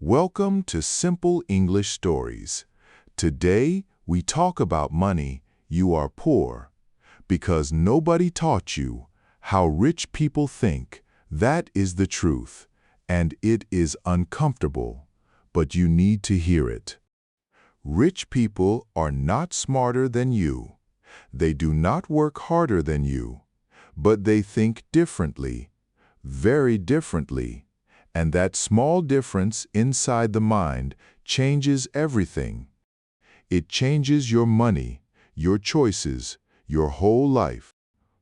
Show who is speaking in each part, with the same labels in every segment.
Speaker 1: Welcome to Simple English Stories. Today, we talk about money. You are poor. Because nobody taught you how rich people think. That is the truth. And it is uncomfortable. But you need to hear it. Rich people are not smarter than you. They do not work harder than you. But they think differently. Very differently. And that small difference inside the mind changes everything. It changes your money, your choices, your whole life.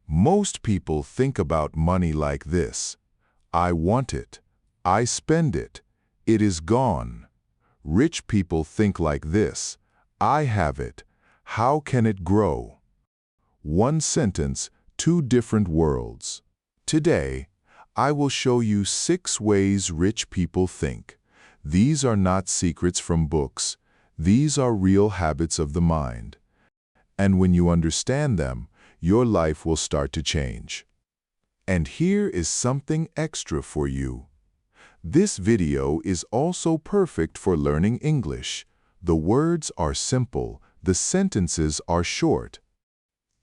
Speaker 1: Most people think about money like this. I want it. I spend it. It is gone. Rich people think like this. I have it. How can it grow? One sentence, two different worlds. Today, I will show you 6 ways rich people think. These are not secrets from books. These are real habits of the mind. And when you understand them, your life will start to change. And here is something extra for you. This video is also perfect for learning English. The words are simple. The sentences are short.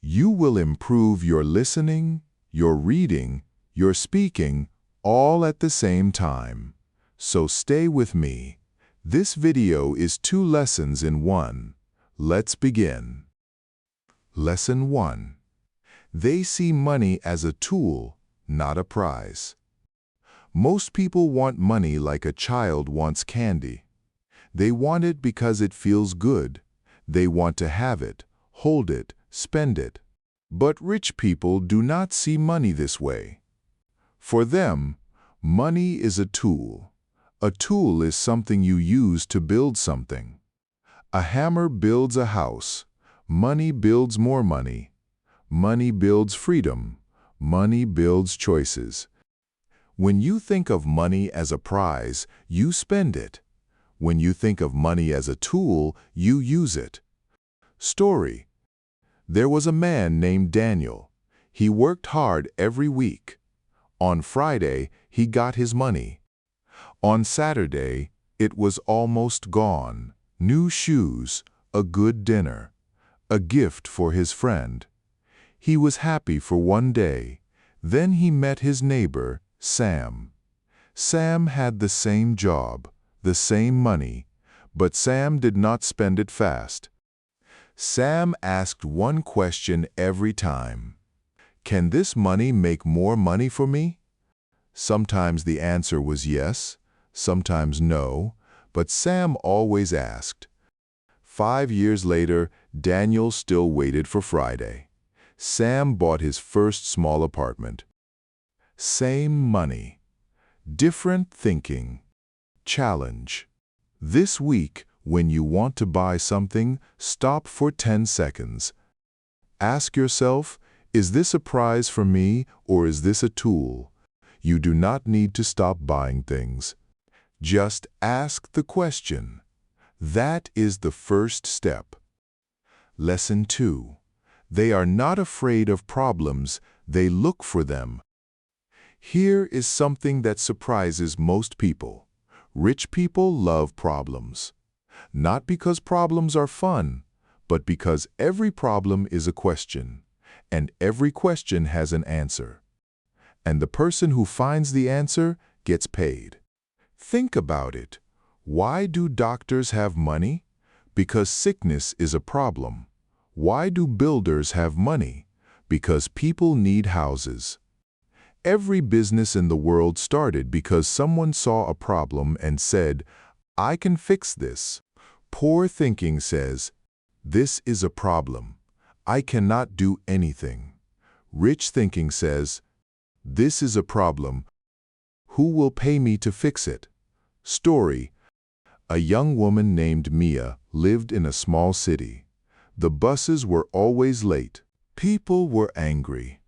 Speaker 1: You will improve your listening, your reading, your speaking, all at the same time. So stay with me. This video is 2 lessons in one. Let's begin. Lesson 1. They see money as a tool, not a prize. Most people want money like a child wants candy. They want it because it feels good. They want to have it, hold it, spend it. But rich people do not see money this way. For them, money is a tool. A tool is something you use to build something. A hammer builds a house. Money builds more money. Money builds freedom. Money builds choices. When you think of money as a prize, you spend it. When you think of money as a tool, you use it. Story. There was a man named Daniel. He worked hard every week. On Friday, he got his money. On Saturday, it was almost gone. New shoes, a good dinner, a gift for his friend. He was happy for one day. Then he met his neighbor, Sam. Sam had the same job, the same money, but Sam did not spend it fast. Sam asked one question every time. Can this money make more money for me? Sometimes the answer was yes, sometimes no, but Sam always asked. 5 years later, Daniel still waited for Friday. Sam bought his first small apartment. Same money. Different thinking. Challenge. This week, when you want to buy something, stop for 10 seconds. Ask yourself, is this a prize for me or is this a tool? You do not need to stop buying things. Just ask the question. That is the first step. Lesson 2. They are not afraid of problems, they look for them. Here is something that surprises most people. Rich people love problems. Not because problems are fun, but because every problem is a question. And every question has an answer. And the person who finds the answer gets paid. Think about it. Why do doctors have money? Because sickness is a problem. Why do builders have money? Because people need houses. Every business in the world started because someone saw a problem and said, I can fix this. Poor thinking says, this is a problem. I cannot do anything. Rich thinking says, this is a problem. Who will pay me to fix it? Story. A young woman named Mia lived in a small city. The buses were always late. People were angry.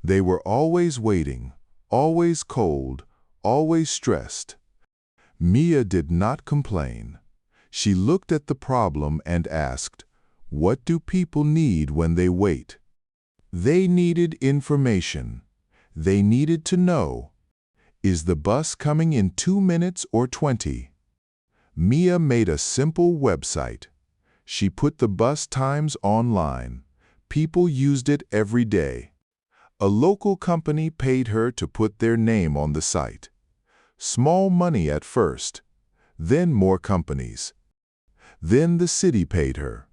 Speaker 1: They were always waiting, always cold, always stressed. Mia did not complain. She looked at the problem and asked, what do people need when they wait? They needed information. They needed to know, is the bus coming in 2 minutes or 20? Mia made a simple website. She put the bus times online. People used it every day. A local company paid her to put their name on the site. Small money at first, then more companies. Then the city paid her.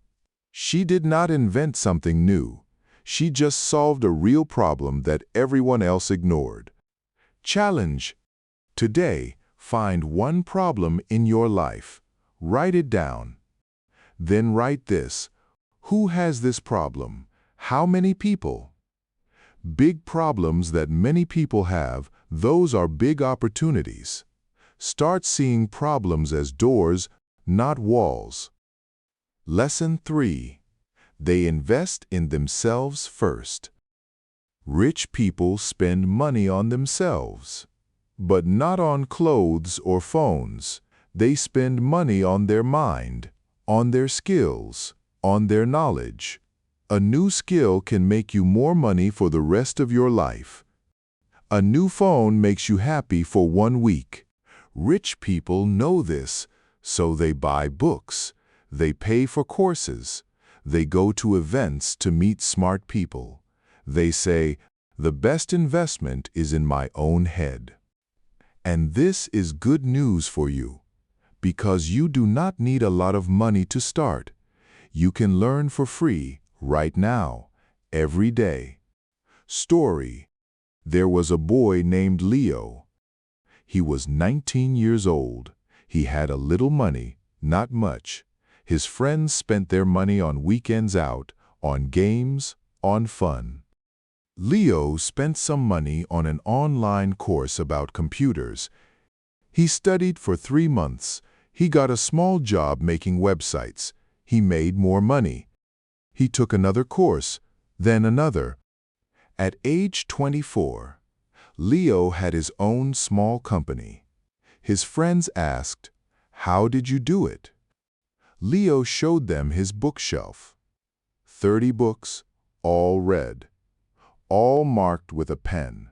Speaker 1: She did not invent something new. She just solved a real problem that everyone else ignored. Challenge. Today, find one problem in your life. Write it down. Then write this. Who has this problem? How many people? Big problems that many people have, those are big opportunities. Start seeing problems as doors, not walls. Lesson 3. They invest in themselves first. Rich people spend money on themselves, but not on clothes or phones. They spend money on their mind, on their skills, on their knowledge. A new skill can make you more money for the rest of your life. A new phone makes you happy for 1 week. Rich people know this, so they buy books. They pay for courses. They go to events to meet smart people. They say, the best investment is in my own head. And this is good news for you, because you do not need a lot of money to start. You can learn for free right now, every day. Story. There was a boy named Leo. He was 19 years old. He had a little money, not much. His friends spent their money on weekends out, on games, on fun. Leo spent some money on an online course about computers. He studied for 3 months. He got a small job making websites. He made more money. He took another course, then another. At age 24, Leo had his own small company. His friends asked, "How did you do it?" Leo showed them his bookshelf. 30 books, all read, all marked with a pen.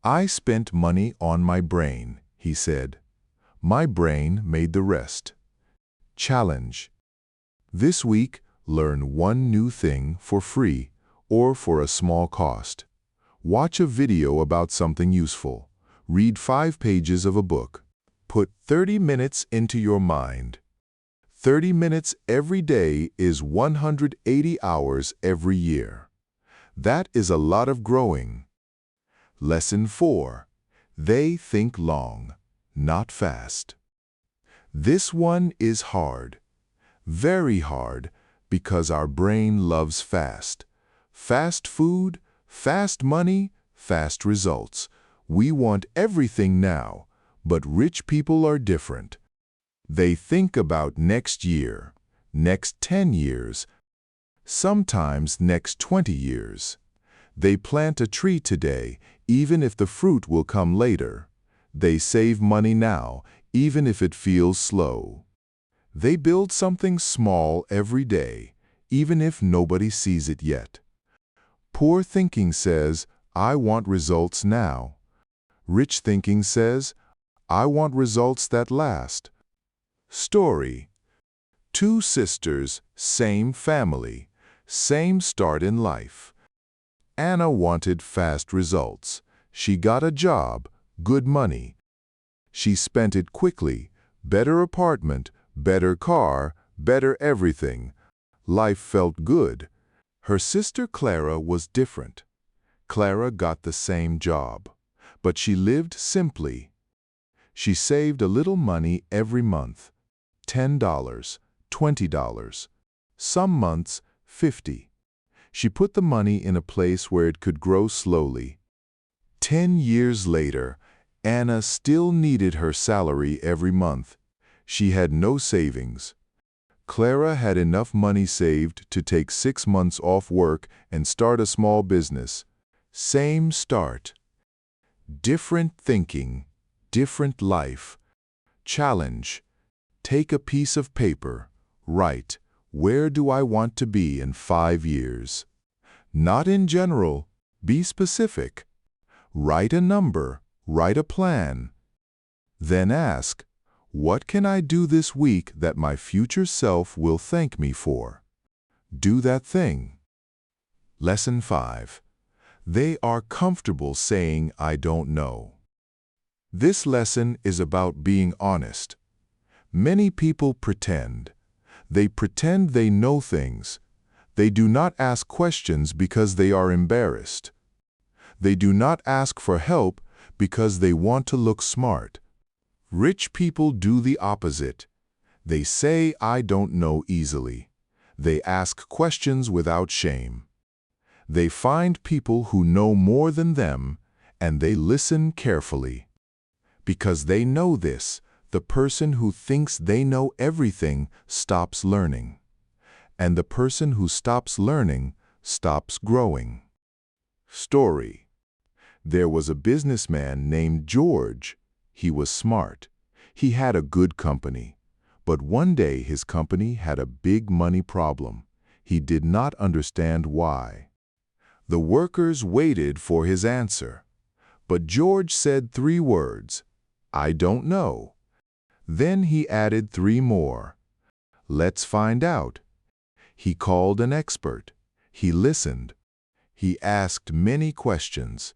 Speaker 1: "I spent money on my brain," he said. "My brain made the rest." Challenge. This week, learn one new thing for free or for a small cost. Watch a video about something useful. Read 5 pages of a book. Put 30 minutes into your mind. 30 minutes every day is 180 hours every year. That is a lot of growing. Lesson 4. They think long, not fast. This one is hard. Very hard, because our brain loves fast. Fast food, fast money, fast results. We want everything now, but rich people are different. They think about next year, next 10 years, sometimes next 20 years. They plant a tree today, even if the fruit will come later. They save money now, even if it feels slow. They build something small every day, even if nobody sees it yet. Poor thinking says, "I want results now." Rich thinking says, "I want results that last." Story. 2 sisters, same family, same start in life. Anna wanted fast results. She got a job, good money. She spent it quickly, better apartment, better car, better everything. Life felt good. Her sister Clara was different. Clara got the same job, but she lived simply. She saved a little money every month, $10, $20, some months $50. She put the money in a place where it could grow slowly. 10 years later, Anna still needed her salary every month. She had no savings. Clara had enough money saved to take 6 months off work and start a small business. Same start. Different thinking, different life. Challenge. Take a piece of paper. Write, "Where do I want to be in 5 years?" Not in general. Be specific. Write a number. Write a plan. Then ask, What can I do this week that my future self will thank me for? Do that thing. Lesson 5. They are comfortable saying, I don't know. This lesson is about being honest. Many people pretend. They pretend they know things. They do not ask questions because they are embarrassed. They do not ask for help because they want to look smart. Rich people do the opposite. They say, I don't know easily. They ask questions without shame. They find people who know more than them, and they listen carefully. Because they know this, the person who thinks they know everything stops learning. And the person who stops learning stops growing. Story. There was a businessman named George. He was smart. He had a good company. But one day his company had a big money problem. He did not understand why. The workers waited for his answer. But George said 3 words, I don't know. Then he added 3 more. Let's find out. He called an expert. He listened. He asked many questions.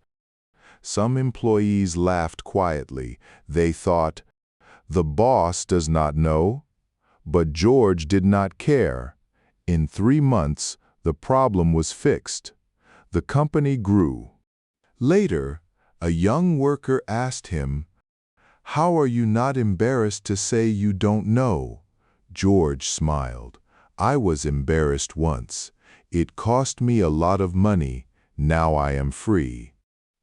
Speaker 1: Some employees laughed quietly. They thought, the boss does not know. But George did not care. In 3 months, the problem was fixed. The company grew. Later, a young worker asked him, how are you not embarrassed to say you don't know? George smiled. I was embarrassed once. It cost me a lot of money. Now I am free.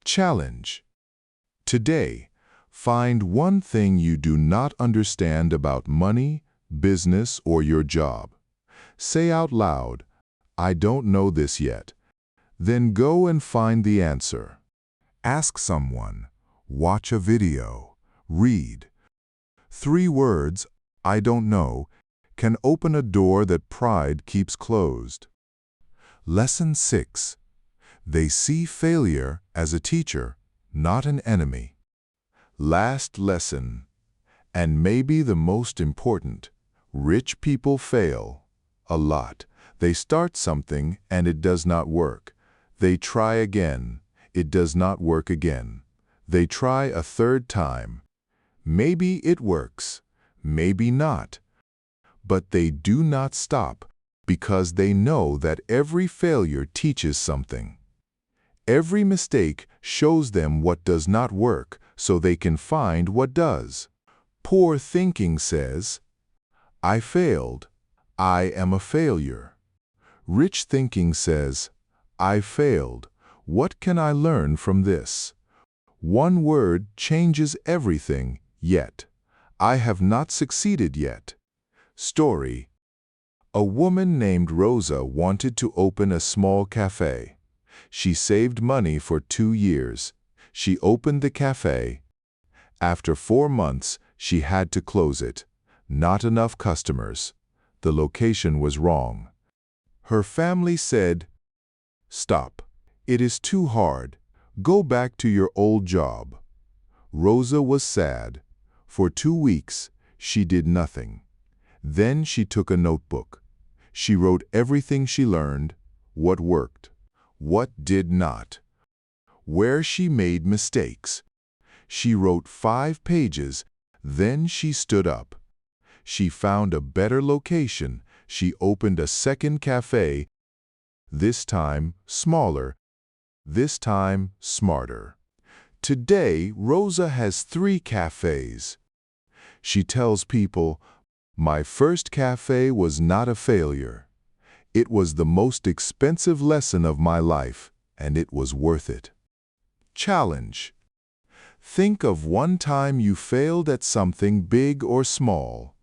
Speaker 1: Challenge. Today, find one thing you do not understand about money, business, or your job. Say out loud, I don't know this yet. Then go and find the answer. Ask someone. Watch a video. Read. 3 words, I don't know, can open a door that pride keeps closed. Lesson 6. They see failure as a teacher, not an enemy. Last lesson, and maybe the most important. Rich people fail. A lot. They start something and it does not work. They try again. It does not work again. They try a 3rd time. Maybe it works, maybe not. But they do not stop because they know that every failure teaches something. Every mistake shows them what does not work so they can find what does. Poor thinking says, I failed. I am a failure. Rich thinking says, I failed. What can I learn from this? One word changes everything. Yet. I have not succeeded yet. Story. A woman named Rosa wanted to open a small cafe. She saved money for 2 years. She opened the cafe. After 4 months, she had to close it. Not enough customers. The location was wrong. Her family said, stop. It is too hard. Go back to your old job. Rosa was sad. For 2 weeks, she did nothing. Then she took a notebook. She wrote everything she learned, what worked, what did not, where she made mistakes. She wrote 5 pages, then she stood up. She found a better location. She opened a second cafe, this time smaller, this time smarter. Today, Rosa has 3 cafes. She tells people, my first cafe was not a failure. It was the most expensive lesson of my life, and it was worth it. Challenge. Think of one time you failed at something big or small.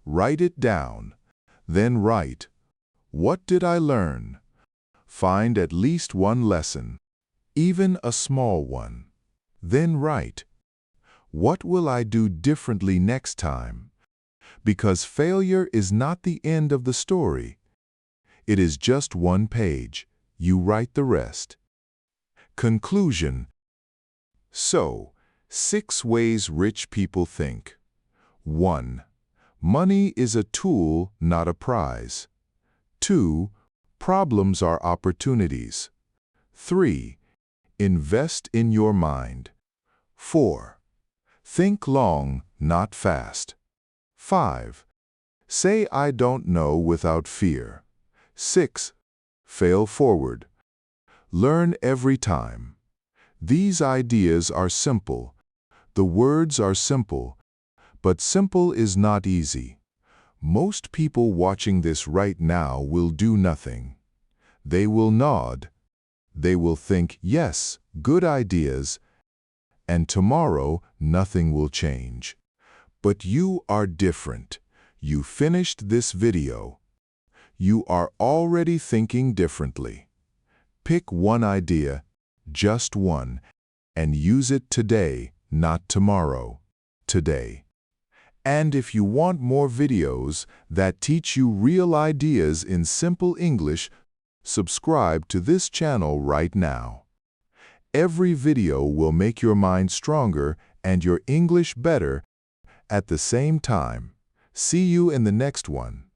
Speaker 1: Write it down. Then write, what did I learn? Find at least one lesson, even a small one. Then write, what will I do differently next time? Because failure is not the end of the story. It is just one page. You write the rest. Conclusion. So, 6 ways rich people think. 1. Money is a tool, not a prize. 2. Problems are opportunities. 3. Invest in your mind. 4. Think long, not fast. 5. Say I don't know without fear. 6. Fail forward. Learn every time. These ideas are simple. The words are simple. But simple is not easy. Most people watching this right now will do nothing. They will nod. They will think, yes, good ideas, and tomorrow nothing will change. But you are different. You finished this video. You are already thinking differently. Pick one idea, just one, and use it today, not tomorrow, today. And if you want more videos that teach you real ideas in simple English, subscribe to this channel right now. Every video will make your mind stronger and your English better at the same time. See you in the next one.